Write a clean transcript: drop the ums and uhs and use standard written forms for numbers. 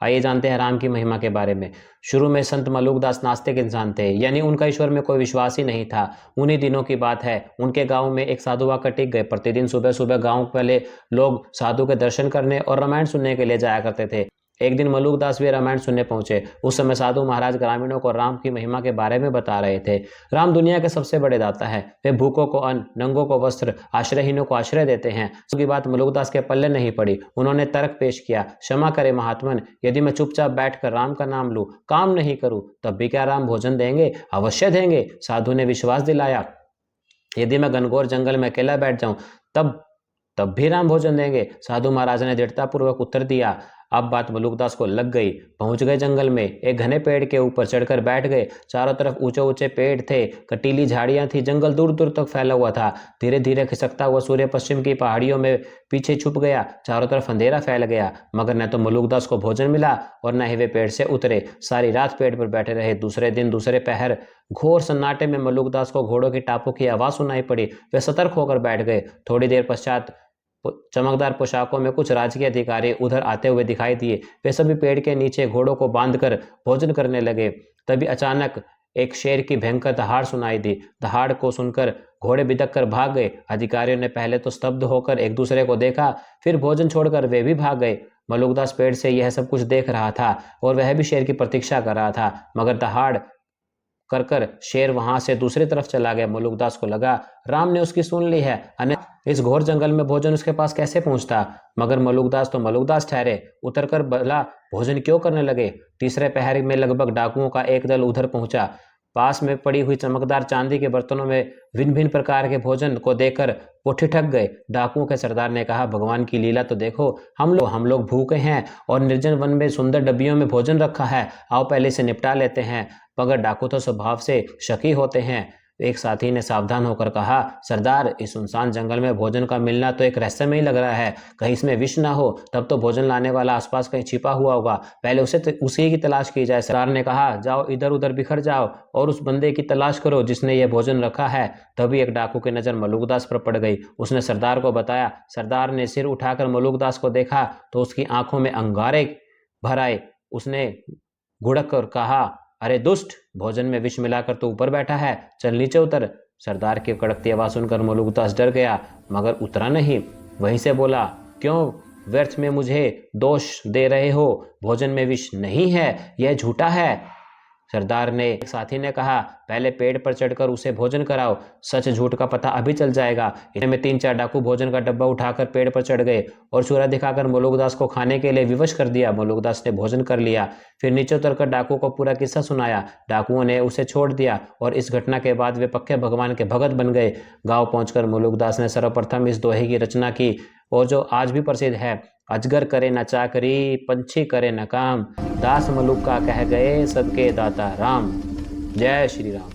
आइए जानते हैं राम की महिमा के बारे में। शुरू में संत मलुकदास नास्तिक इंसान थे, यानी उनका ईश्वर में कोई विश्वास ही नहीं था। उन्हीं दिनों की बात है, उनके गांव में एक साधु आकर टिक गए। प्रतिदिन सुबह सुबह गांव वाले लोग साधु के दर्शन करने और रामायण सुनने के लिए जाया करते थे। एक दिन मलुकदास भी रामायण सुनने पहुंचे। उस समय साधु महाराज ग्रामीणों को राम की महिमा के बारे में बता रहे थे। राम दुनिया के सबसे बड़े दाता है। वे भूखों को अन्न, नंगों को वस्त्र, आश्रयहीनों को आश्रय देते हैं। उसकी बात मलुकदास के पल्ले नहीं पड़ी। उन्होंने तर्क पेश किया, क्षमा करे महात्मन, यदि मैं चुपचाप बैठकर राम का नाम लूं, काम नहीं करूं, तब भी क्या राम भोजन देंगे? अवश्य देंगे। साधु ने विश्वास दिलाया। यदि मैं घनघोर जंगल में अकेला बैठ जाऊं, तब तब भी राम भोजन देंगे। साधु महाराज ने दृढ़तापूर्वक उत्तर दिया। अब बात मलुकदास को लग गई। पहुंच गए जंगल में, एक घने पेड़ के ऊपर चढ़कर बैठ गए। चारों तरफ ऊंचे ऊंचे पेड़ थे, कटीली झाड़ियां थी, जंगल दूर दूर तक फैला हुआ था। धीरे धीरे खिसकता हुआ सूर्य पश्चिम की पहाड़ियों में पीछे छुप गया। चारों तरफ अंधेरा फैल गया, मगर न तो मलुकदास को भोजन मिला और न ही वे पेड़ से उतरे। सारी रात पेड़ पर बैठे रहे। दूसरे दिन दूसरे पहर घोर सन्नाटे में मलुकदास को घोड़ों की टापों की आवाज सुनाई पड़ी। वे सतर्क होकर बैठ गए। थोड़ी देर पश्चात चमकदार पोशाकों में कुछ राजकीय अधिकारी उधर आते हुए दिखाई दिए। वे सभी पेड़ के नीचे घोड़ों को बांधकर भोजन करने लगे। तभी अचानक एक शेर की भयंकर दहाड़ सुनाई दी। दहाड़ को सुनकर घोड़े बिदक कर भाग गए। अधिकारियों ने पहले तो स्तब्ध होकर एक दूसरे को देखा, फिर भोजन छोड़कर वे भी भाग गए। मलुकदास पेड़ से यह सब कुछ देख रहा था और वह भी शेर की प्रतीक्षा कर रहा था, मगर दहाड़ कर कर शेर वहां से दूसरी तरफ चला गया। मलुकदास को लगा राम ने उसकी सुन ली है, अन्यथा इस घोर जंगल में भोजन उसके पास कैसे पहुंचता। मगर मलुकदास तो मलुकदास ठहरे। उतरकर भला भोजन क्यों करने लगे। तीसरे पहर में लगभग डाकुओं का एक दल उधर पहुंचा। पास में पड़ी हुई चमकदार चांदी के बर्तनों में भिन्न भिन्न प्रकार के भोजन को देखकर वो ठिठक गए। डाकुओं के सरदार ने कहा, भगवान की लीला तो देखो, हम लोग भूखे हैं और निर्जन वन में सुंदर डब्बियों में भोजन रखा है। आओ पहले से निपटा लेते हैं। मगर डाकू तो स्वभाव से शकी होते हैं। एक साथी ने सावधान होकर कहा, सरदार, इस सुनसान जंगल में भोजन का मिलना तो एक रहस्यमय ही लग रहा है। कहीं इसमें विष ना हो, तब तो भोजन लाने वाला आसपास कहीं छिपा हुआ होगा। पहले उसी की तलाश की जाए। सरदार ने कहा, जाओ इधर उधर बिखर जाओ और उस बंदे की तलाश करो जिसने यह भोजन रखा है। तभी एक डाकू की नजर मलुकदास पर पड़ गई। उसने सरदार को बताया। सरदार ने सिर उठाकर मलुकदास को देखा तो उसकी आंखों में अंगारे भर आए। उसने घुड़क कर कहा, अरे दुष्ट, भोजन में विष मिलाकर तो ऊपर बैठा है, चल नीचे उतर। सरदार की कड़कती आवाज सुनकर मलुकदास डर गया, मगर उतरा नहीं। वहीं से बोला, क्यों व्यर्थ में मुझे दोष दे रहे हो? भोजन में विष नहीं है, यह झूठा है। सरदार ने एक साथी ने कहा, पहले पेड़ पर चढ़कर उसे भोजन कराओ, सच झूठ का पता अभी चल जाएगा। इतने में 3-4 डाकू भोजन का डब्बा उठाकर पेड़ पर चढ़ गए और चूरा दिखाकर मलुकदास को खाने के लिए विवश कर दिया। मलुकदास ने भोजन कर लिया, फिर नीचे उतरकर डाकू को पूरा किस्सा सुनाया। डाकुओं ने उसे छोड़ दिया और इस घटना के बाद वे पक्के भगवान के भगत बन गए। गांव पहुंचकर मलुकदास ने सर्वप्रथम इस दोहे की रचना की और जो आज भी प्रसिद्ध है, अजगर करे न चाकरी, पंछी करे न काम, दास मलुक का कह गए सबके दाता राम। जय श्री राम।